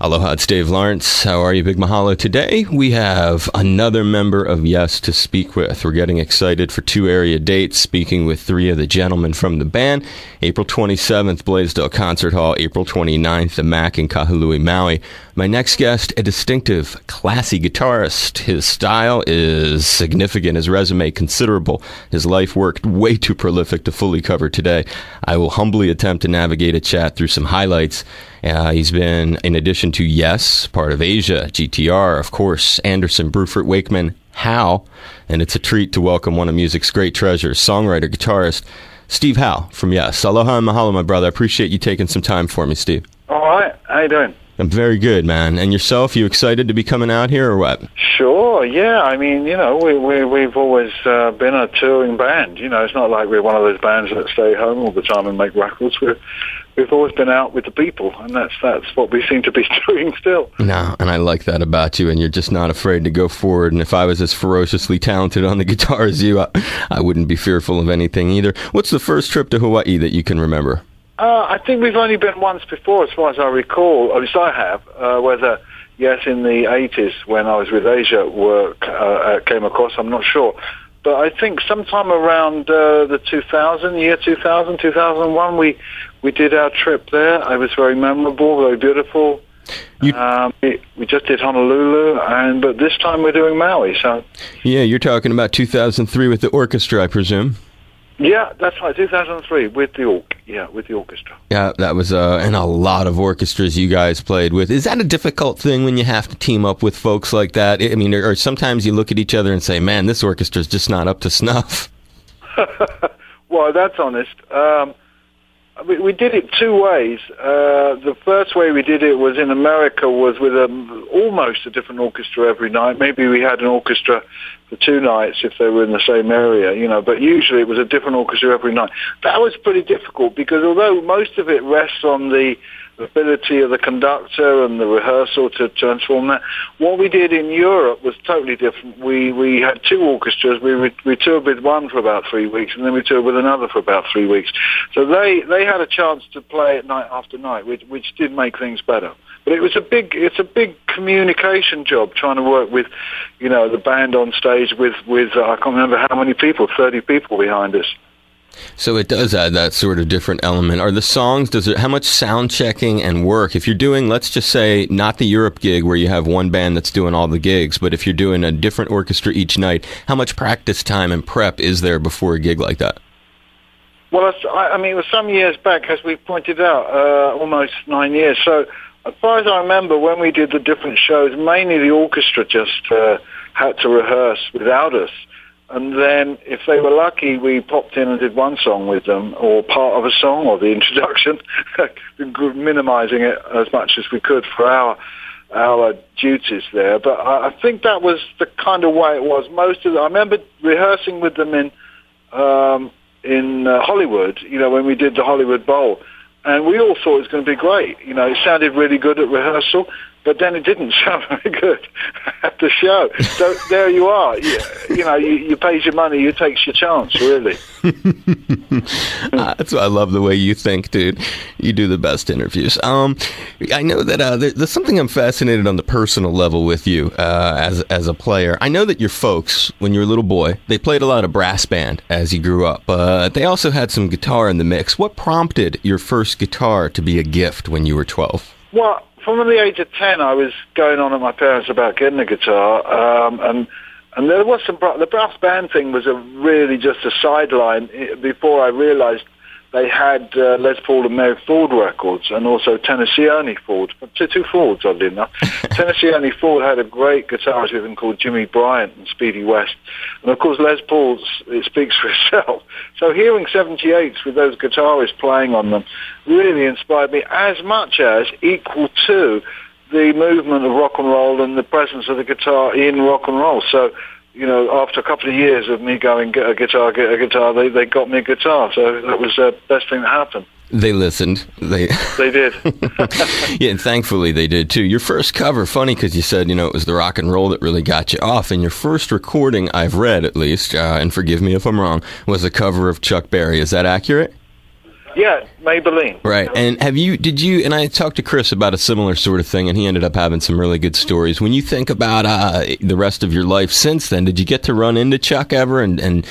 Aloha, it's Dave Lawrence. How are you? Big mahalo. Today, we have another member of Yes to speak with. We're getting excited for 2 area dates, speaking with 3 of the gentlemen from the band. April 27th, Blaisdell Concert Hall. April 29th, the Mac in Kahului, Maui. My next guest, a distinctive, classy guitarist. His style is significant, his resume considerable. His life work way too prolific to fully cover today. I will humbly attempt to navigate a chat through some highlights. He's been, in addition to Yes, part of Asia, GTR, of course, Anderson, Bruford, Wakeman, Howe, and it's a treat to welcome one of music's great treasures, songwriter, guitarist, Steve Howe from Yes. Aloha and mahalo, my brother. I appreciate you taking some time for me, Steve. All right. How you doing? I'm very good, man. And yourself, you excited to be coming out here or what? Sure, yeah. I mean, you know, we've always been a touring band. You know, it's not like we're one of those bands that stay home all the time and make records. We've always been out with the people, and that's what we seem to be doing still. No, and I like that about you, and you're just not afraid to go forward. And if I was as ferociously talented on the guitar as you, I wouldn't be fearful of anything either. What's the first trip to Hawaii that you can remember? I think we've only been once before, as far as I recall. At least I have. Whether, yes, in the 80s when I was with Asia came across, I'm not sure. But I think sometime around the 2001, we did our trip there. It was very memorable, very beautiful. We just did Honolulu, but this time we're doing Maui. So yeah, you're talking about 2003 with the orchestra, I presume. Yeah, that's right, 2003 with the orchestra. Yeah, that was and a lot of orchestras you guys played with. Is that a difficult thing when you have to team up with folks like that? I mean, or sometimes you look at each other and say, man, this orchestra's just not up to snuff. Well, that's honest. We did it 2 ways. The first way we did it was in America, was with almost a different orchestra every night. Maybe we had an orchestra for 2 nights if they were in the same area, you know, but usually it was a different orchestra every night. That was pretty difficult because although most of it rests on the ability of the conductor and the rehearsal to transform that, what we did in Europe was totally different. We had 2 orchestras. We toured with one for about 3 weeks, and then we toured with another for about 3 weeks. So they had a chance to play it night after night, which did make things better. But it's a big communication job trying to work with, you know, the band on stage with I can't remember how many people, 30 people behind us. So it does add that sort of different element. Are the songs, how much sound checking and work, if you're doing, let's just say, not the Europe gig where you have one band that's doing all the gigs, but if you're doing a different orchestra each night, how much practice time and prep is there before a gig like that? Well, I mean, it was some years back, as we pointed out, almost 9 years. So as far as I remember, when we did the different shows, mainly the orchestra just had to rehearse without us. And then, if they were lucky, we popped in and did one song with them, or part of a song, or the introduction, minimizing it as much as we could for our duties there. But I think that was the kind of way it was. I remember rehearsing with them in Hollywood, you know, when we did the Hollywood Bowl. And we all thought it was going to be great. You know, it sounded really good at rehearsal, but then it didn't sound very good at the show. So there you are. You know, you pays your money, you takes your chance, really. That's why I love the way you think, dude. You do the best interviews. I know that there's something I'm fascinated on the personal level with you as a player. I know that your folks, when you were a little boy, they played a lot of brass band as you grew up, but they also had some guitar in the mix. What prompted your first guitar to be a gift when you were 12? Well, from the age of 10, I was going on at my parents about getting a guitar, and there was the brass band thing was really just a sideline before I realized they had Les Paul and Mary Ford records, and also Tennessee Ernie Ford, 2 Fords, oddly enough. Tennessee Ernie Ford had a great guitarist with him called Jimmy Bryant and Speedy West. And of course, Les Paul's, it speaks for itself. So hearing 78s with those guitarists playing on them really inspired me, as much as equal to the movement of rock and roll and the presence of the guitar in rock and roll. So, you know, after a couple of years of me going, get a guitar, they got me a guitar. So that was the best thing that happened. They listened. They did. Yeah, and thankfully they did too. Your first cover, funny because you said, you know, it was the rock and roll that really got you off. And your first recording, I've read at least, and forgive me if I'm wrong, was a cover of Chuck Berry. Is that accurate? Yeah, Maybelline. Right. And and I talked to Chris about a similar sort of thing, and he ended up having some really good stories. When you think about the rest of your life since then, did you get to run into Chuck ever and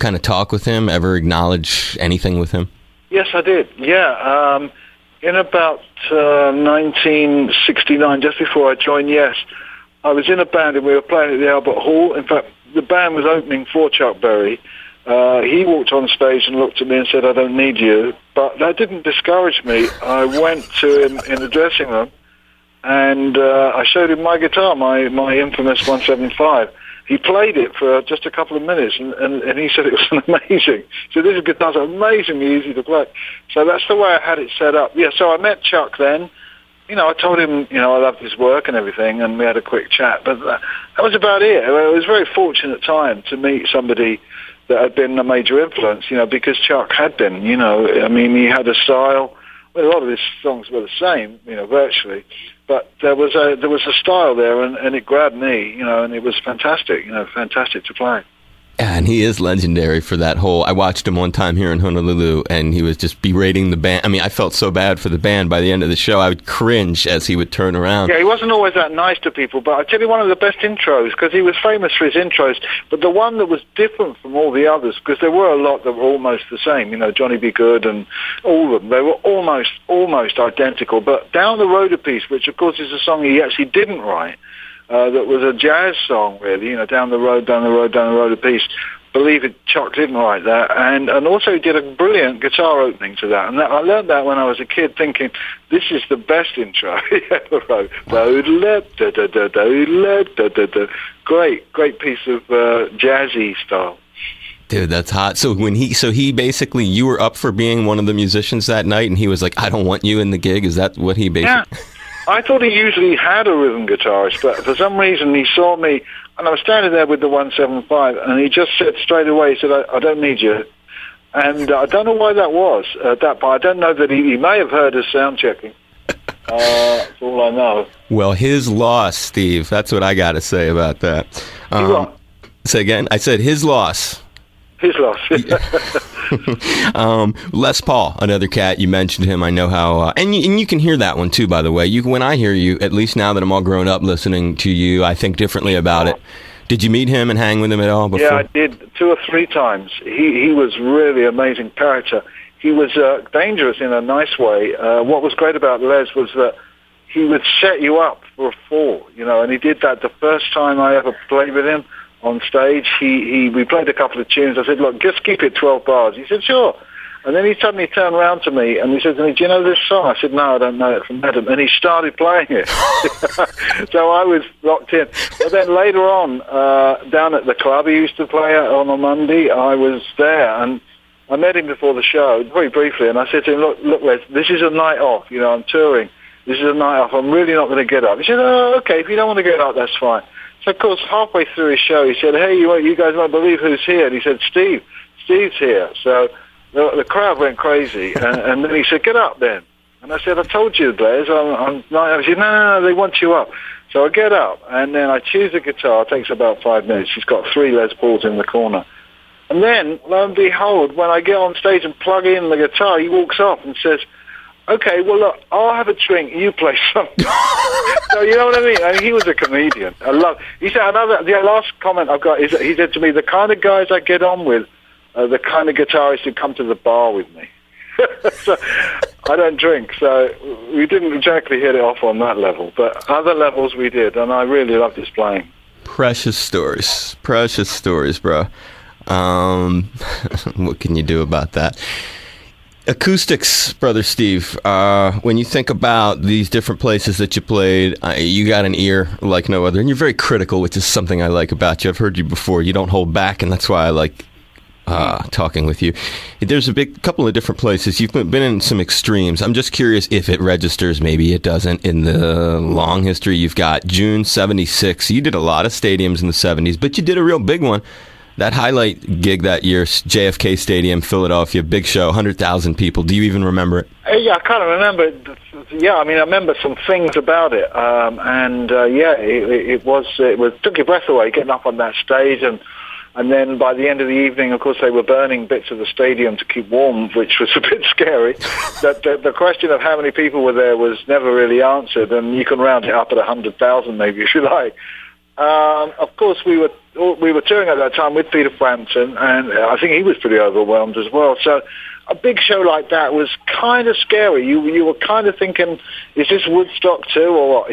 kind of talk with him, ever acknowledge anything with him? Yes, I did. Yeah. In about 1969, just before I joined Yes, I was in a band and we were playing at the Albert Hall. In fact, the band was opening for Chuck Berry. He walked on stage and looked at me and said, "I don't need you." But that didn't discourage me. I went to him in the dressing room and I showed him my guitar, my infamous 175. He played it for just a couple of minutes and he said it was amazing. So this guitar's amazingly easy to play. So that's the way I had it set up. Yeah, so I met Chuck then. I told him, I loved his work and everything, and we had a quick chat. But that was about it. It was a very fortunate time to meet somebody that had been a major influence, because Chuck had been, he had a style. Well, a lot of his songs were the same, virtually. But there was a style there, and it grabbed me, and it was fantastic, fantastic to play. Yeah, and he is legendary for that whole... I watched him one time here in Honolulu, and he was just berating the band. I mean, I felt so bad for the band. By the end of the show, I would cringe as he would turn around. Yeah, he wasn't always that nice to people, but I tell you, one of the best intros, because he was famous for his intros, but the one that was different from all the others, because there were a lot that were almost the same, Johnny Be Good and all of them, they were almost identical. But Down the Road a Piece, which of course is a song he actually didn't write, that was a jazz song, really, down the road a piece. Believe it, Chuck didn't write that, and also he did a brilliant guitar opening to that. And I learned that when I was a kid, thinking this is the best intro he ever wrote. Great piece of jazzy style. Dude, that's hot. So he basically, you were up for being one of the musicians that night, and he was like, "I don't want you in the gig." Is that what he basically? Yeah. I thought he usually had a rhythm guitarist, but for some reason he saw me, and I was standing there with the 175, and he just said straight away, he said, I don't need you. And I don't know why that was at that point. I don't know that he may have heard us sound checking. That's all I know. Well, his loss, Steve. That's what I got to say about that. Say again? I said his loss. His loss. Les Paul, another cat. You mentioned him. I know how, and you can hear that one too. By the way, when I hear you, at least now that I'm all grown up listening to you, I think differently about it. Did you meet him and hang with him at all before? Yeah, I did 2 or 3 times. He was really amazing character. He was dangerous in a nice way. What was great about Les was that he would set you up for a fall, and he did that the first time I ever played with him. On stage, we played a couple of tunes. I said, "Look, just keep it 12 bars." He said, "Sure." And then he suddenly turned around to me and he said to me, "Do you know this song?" I said, "No, I don't know it from Adam." And he started playing it. So I was locked in. But then later on, down at the club he used to play at on a Monday, I was there and I met him before the show, very briefly, and I said to him, look, Les, this is a night off. I'm touring. This is a night off. I'm really not going to get up. He said, "Oh, okay, if you don't want to get up, that's fine." So, of course, halfway through his show, he said, "Hey, you guys won't believe who's here." And he said, Steve's here. So the crowd went crazy. And then he said, "Get up then." And I said, "I told you, Les, I'm not." He said, No, they want you up. So I get up, and then I choose the guitar. It takes about 5 minutes. He's got 3 Les Pauls in the corner. And then, lo and behold, when I get on stage and plug in the guitar, he walks off and says, "Okay, well, look, I'll have a drink. You play something." So you know what I mean? He was a comedian. He said the last comment I've got is that he said to me, "The kind of guys I get on with are the kind of guitarists who come to the bar with me." So I don't drink, so we didn't exactly hit it off on that level, but other levels we did, and I really loved his playing. Precious stories, bro. What can you do about that? Acoustics, Brother Steve. When you think about these different places that you played, you got an ear like no other, and you're very critical, which is something I like about you. I've heard you before. You don't hold back, and that's why I like talking with you. There's a couple of different places. You've been in some extremes. I'm just curious if it registers. Maybe it doesn't. In the long history, you've got June 76. You did a lot of stadiums in the 70s, but you did a real big one. That highlight gig that year, JFK Stadium, Philadelphia, big show, 100,000 people. Do you even remember it? Yeah, I kind of remember it. Yeah, I remember some things about it. It took your breath away getting up on that stage and And then by the end of the evening, of course, they were burning bits of the stadium to keep warm, which was a bit scary. The question of how many people were there was never really answered, and you can round it up at 100,000 maybe if you like. Of course, we were touring at that time with Peter Frampton, and I think he was pretty overwhelmed as well. So a big show like that was kind of scary. You were kind of thinking, is this Woodstock too, or what?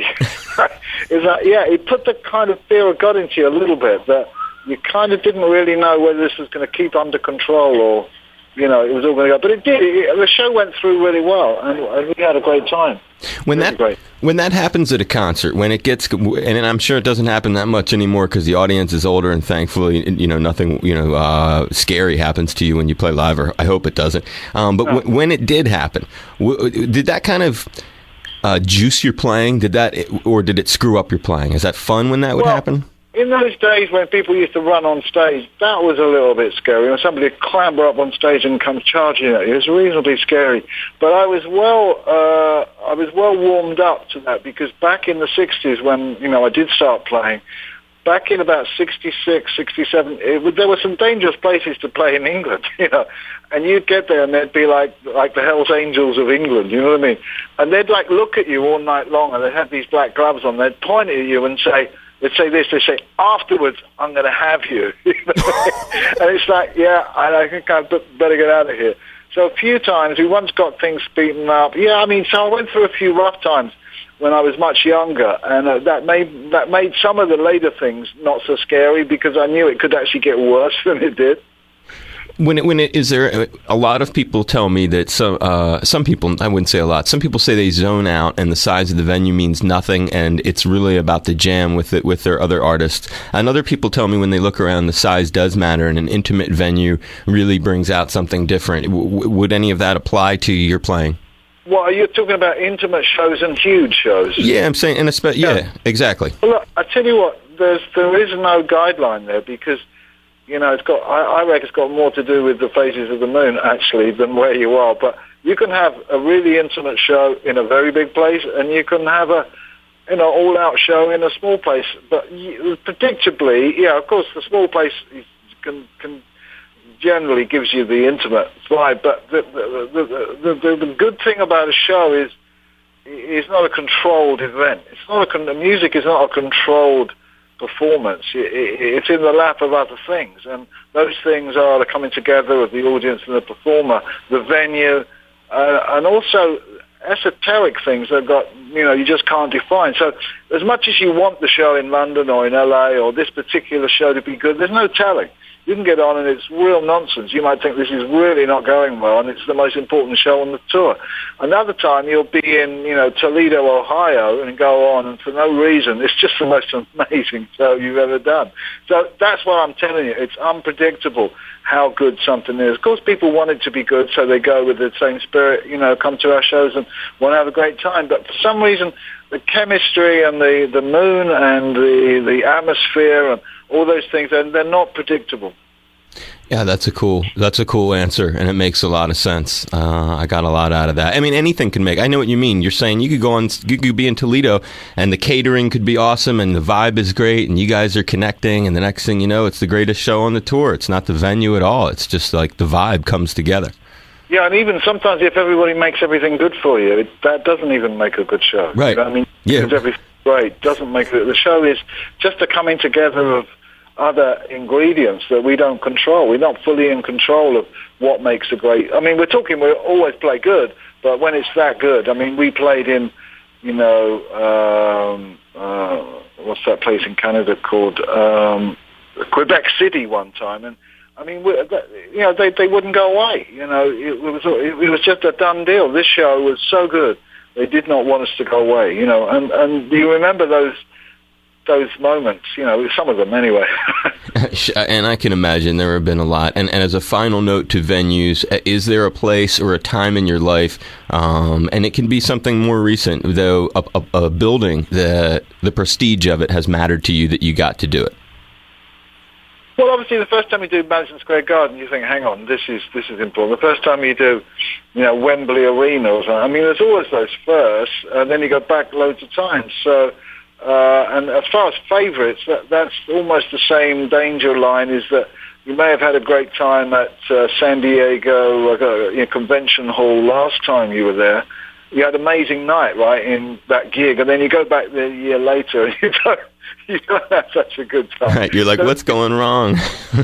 Is that, yeah, it put the kind of fear of God into you a little bit, that you kind of didn't really know whether this was going to keep under control or, you know, it was all going to go. But it did. The show went through really well, and we had a great time. When that happens at a concert, when it gets, and I'm sure it doesn't happen that much anymore because the audience is older, and thankfully, you know, nothing, scary happens to you when you play live, or I hope it doesn't. But when it did happen, did that kind of juice your playing? Or did it screw up your playing? Is that fun when that would happen? In those days when people used to run on stage, that was a little bit scary. When somebody would clamber up on stage and come charging at you, it was reasonably scary. But I was well warmed up to that, because back in the 60s when, you know, I did start playing, back in about 66, 67, there were some dangerous places to play in England, you know. And you'd get there and they'd be like the Hells Angels of England, you know what I mean? And they'd like look at you all night long, and they'd have these black gloves on. They'd point at you and say, they'd say this, they say, afterwards, I'm going to have you. And it's like, yeah, I think I better get out of here. So a few times, we once got things beaten up. Yeah, I mean, so I went through a few rough times when I was much younger, and that made some of the later things not so scary, because I knew it could actually get worse than it did. Is there a lot of people tell me that some people, I wouldn't say a lot, some people say they zone out and the size of the venue means nothing and it's really about the jam with their other artists. And other people tell me when they look around, the size does matter, and an intimate venue really brings out something different. Would any of that apply to your playing? Well, you're talking about intimate shows and huge shows. Yeah, I'm saying, yeah, exactly. Well, look, I tell you what, there is no guideline there, because, you know, I reckon it's got more to do with the phases of the moon, actually, than where you are. But you can have a really intimate show in a very big place, and you can have a, you know, all-out show in a small place. But predictably, yeah, of course, the small place can generally gives you the intimate vibe. But the good thing about a show is it's not a controlled event. The music is not a controlled performance. It's in the lap of other things, and those things are the coming together of the audience and the performer, the venue, and also esoteric things that you just can't define. So as much as you want the show in London or in LA or this particular show to be good, there's no telling. You can get on and it's real nonsense. You might think this is really not going well, and it's the most important show on the tour. Another time you'll be in, Toledo, Ohio, and go on, and for no reason, it's just the most amazing show you've ever done. So that's what I'm telling you. It's unpredictable how good something is. Of course, people want it to be good, so they go with the same spirit, come to our shows and want to have a great time. But for some reason, the chemistry and the moon and the atmosphere and all those things, they're not predictable. Yeah, that's a cool answer, and it makes a lot of sense. I got a lot out of that. I mean, anything can make. I know what you mean. You're saying you could be in Toledo, and the catering could be awesome, and the vibe is great, and you guys are connecting, and the next thing you know, it's the greatest show on the tour. It's not the venue at all. It's just like the vibe comes together. Yeah, and even sometimes if everybody makes everything good for you, that doesn't even make a good show. Right. I mean, yeah. Because everything's great doesn't make it. The show is just a coming together of other ingredients that we don't control. We're not fully in control of what makes a great... I mean, we always play good, but when it's that good, I mean, we played in, what's that place in Canada called? Quebec City one time, and I mean, they wouldn't go away. It was just a done deal. This show was so good, they did not want us to go away. And do you remember those moments? Some of them anyway. And I can imagine there have been a lot. And as a final note to venues, is there a place or a time in your life, and it can be something more recent, though, a building that the prestige of it has mattered to you that you got to do it? Well, obviously, the first time you do Madison Square Garden, you think, hang on, this is important. The first time you do, Wembley Arena or something, I mean, there's always those firsts, and then you go back loads of times. So And as far as favourites, that's almost the same danger line, is that you may have had a great time at San Diego Convention Hall last time you were there. You had an amazing night, right, in that gig, and then you go back there a year later and you don't have such a good time. Right, you're like, what's going wrong?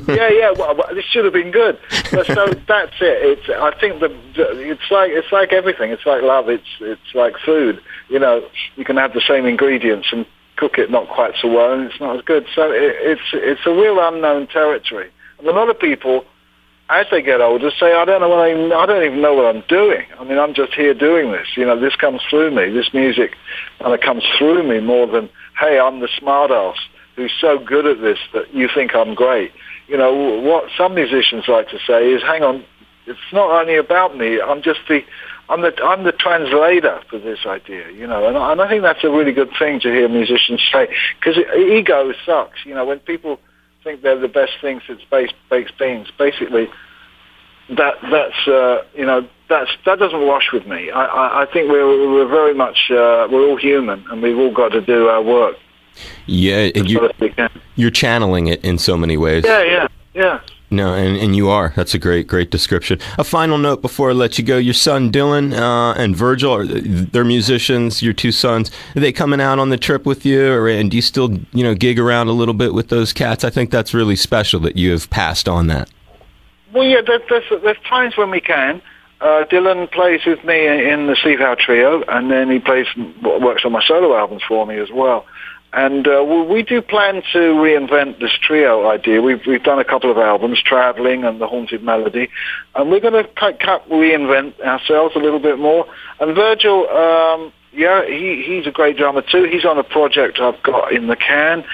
Well, this should have been good. So that's it. I think it's like everything. It's like love. It's like food. You know, you can have the same ingredients and cook it not quite so well, and it's not as good. So it's a real unknown territory. And a lot of people, as they get older, say, I don't even know what I'm doing. I mean, I'm just here doing this. You know, this comes through me. This music comes through me more than, hey, I'm the smart ass who's so good at this that you think I'm great. You know, what some musicians like to say is, hang on, it's not only about me. I'm the translator for this idea. You know, and I think that's a really good thing to hear musicians say, because ego sucks. You know, when people think they're the best thing since baked beans. Basically, that doesn't wash with me. I think we're very much we're all human, and we've all got to do our work. Yeah, you're channeling it in so many ways. Yeah. No, and you are. That's a great description. A final note before I let you go. Your son Dylan and Virgil, they're musicians. Your two sons, are they coming out on the trip with you, and do you still gig around a little bit with those cats? I think that's really special that you have passed on that. Well, yeah, there's times when we can. Dylan plays with me in the Steve Howe trio, and then he works on my solo albums for me as well. And we do plan to reinvent this trio idea. We've done a couple of albums, Traveling and The Haunted Melody, and we're going to reinvent ourselves a little bit more. And Virgil, he's a great drummer too. He's on a project I've got in the can.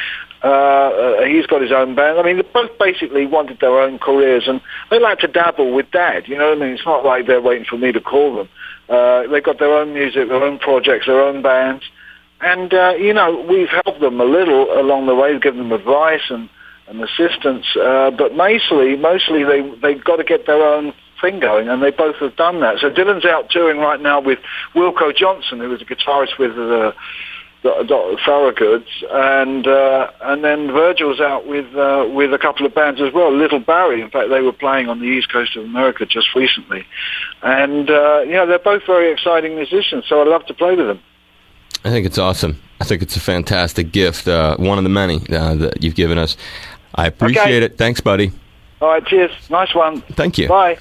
He's got his own band. I mean, they both basically wanted their own careers, and they like to dabble with Dad. You know what I mean? It's not like they're waiting for me to call them. They've got their own music, their own projects, their own bands. And, we've helped them a little along the way, given them advice and assistance. But mostly they've got to get their own thing going, and they both have done that. So Dylan's out touring right now with Wilco Johnson, who was a guitarist with Thoroughgoods, and then Virgil's out with a couple of bands as well, Little Barry. In fact, they were playing on the East Coast of America just recently. And, they're both very exciting musicians, so I'd love to play with them. I think it's awesome. I think it's a fantastic gift, one of the many that you've given us. I appreciate it. Thanks, buddy. All right, cheers. Nice one. Thank you. Bye.